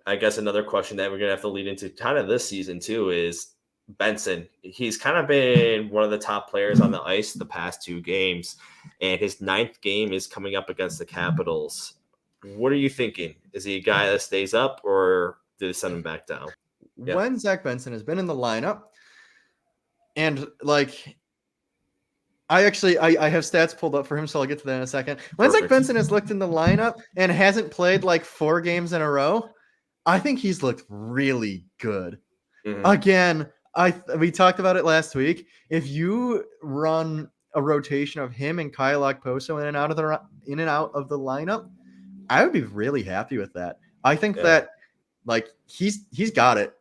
I guess another question that we're going to have to lead into kind of this season too is Benson. He's kind of been one of the top players on the ice the past 2 games, and his 9th game is coming up against the Capitals. What are you thinking? Is he a guy that stays up, or do they send him back down? Yep. When Zach Benson has been in the lineup, and like I have stats pulled up for him, so I'll get to that in a second. When Zach Perfect. Benson has looked in the lineup and hasn't played like 4 games in a row, I think he's looked really good. Mhm. Again, we talked about it last week. If you run a rotation of him and Kyle Okposo in and out of the lineup, I would be really happy with that. I think Yeah. that like he's got it.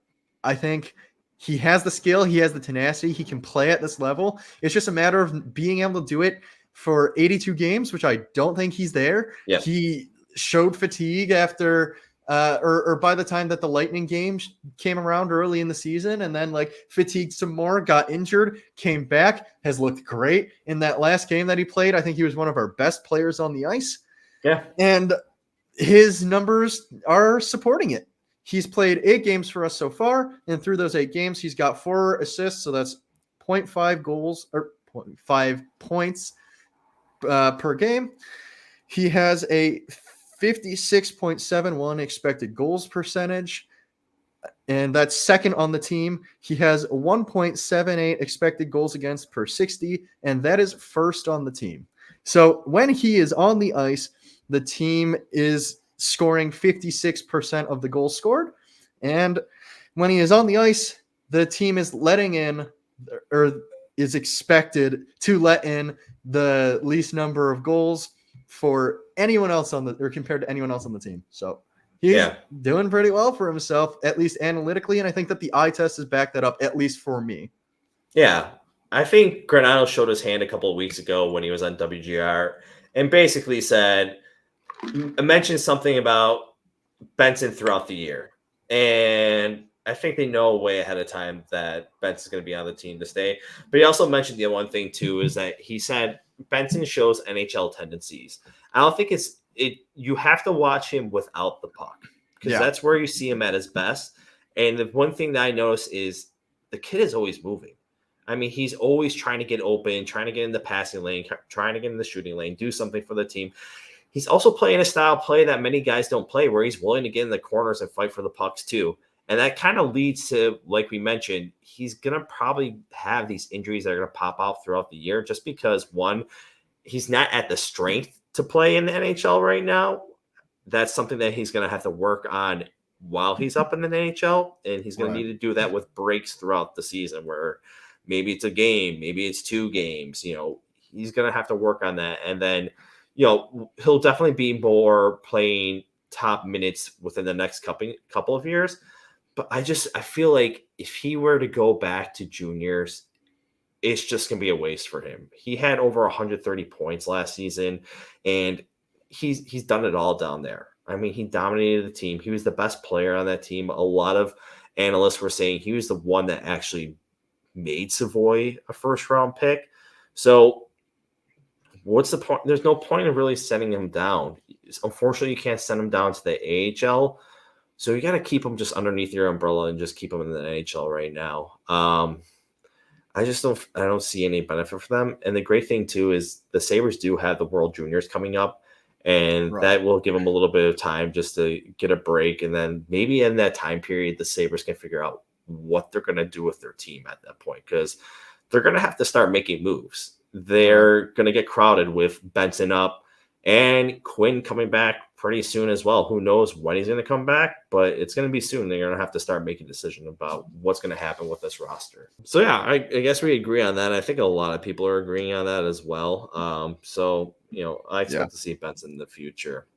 I think he has the skill, he has the tenacity, he can play at this level. It's just a matter of being able to do it for 82 games, which I don't think he's there. Yeah. He showed fatigue after or by the time that the Lightning game came around early in the season, and then like fatigued some more, got injured, came back, has looked great in that last game that he played. I think he was one of our best players on the ice. Yeah. And his numbers are supporting it. He's played 8 games for us so far, and through those 8 games, he's got 4 assists, so that's 0.5 goals or 0.5 points per game. He has a 56.71 expected goals percentage, and that's second on the team. He has 1.78 expected goals against per 60, and that is first on the team. So when he is on the ice, the team is scoring 56% of the goals scored. And when he is on the ice, the team is letting in or is expected to let in the least number of goals for anyone else on the or compared to anyone else on the team. So he's doing pretty well for himself, at least analytically, and I think that the eye test has backed that up, at least for me. Yeah. I think Granado showed his hand a couple of weeks ago when he was on WGR and basically mentioned something about Benson throughout the year. And I think they know way ahead of time that Benson's going to be on the team to stay. But he also mentioned the one thing, too, is that he said Benson shows NHL tendencies. I don't think you have to watch him without the puck because that's where you see him at his best. And the one thing that I noticed is the kid is always moving. I mean, he's always trying to get open, trying to get in the passing lane, trying to get in the shooting lane, do something for the team. He's also playing a style play that many guys don't play, where he's willing to get in the corners and fight for the pucks too. And that kind of leads to, like we mentioned, he's going to probably have these injuries that are going to pop out throughout the year just because, one, he's not at the strength to play in the NHL right now. That's something that he's going to have to work on while he's up in the NHL. And he's going to need to do that with breaks throughout the season where maybe it's a game, maybe it's 2 games. He's going to have to work on that. And then, he'll definitely be more playing top minutes within the next couple of years. But I feel like if he were to go back to juniors, it's just going to be a waste for him. He had over 130 points last season, and he's done it all down there. I mean, he dominated the team. He was the best player on that team. A lot of analysts were saying he was the one that actually made Savoy a first-round pick. So what's the point? There's no point in really sending him down. Unfortunately, you can't send him down to the AHL. So you got to keep him just underneath your umbrella and just keep him in the NHL right now. I don't see any benefit for them. And the great thing too is the Sabres do have the World Juniors coming up, and that will give them a little bit of time just to get a break. And then maybe in that time period, the Sabres can figure out what they're going to do with their team at that point, because they're going to have to start making moves. They're going to get crowded with Benson up and Quinn coming back pretty soon as well. Who knows when he's going to come back, but it's going to be soon. They're going to have to start making a decision about what's going to happen with this roster. So, yeah, I guess we agree on that. I think a lot of people are agreeing on that as well. I expect to see Benson in the future.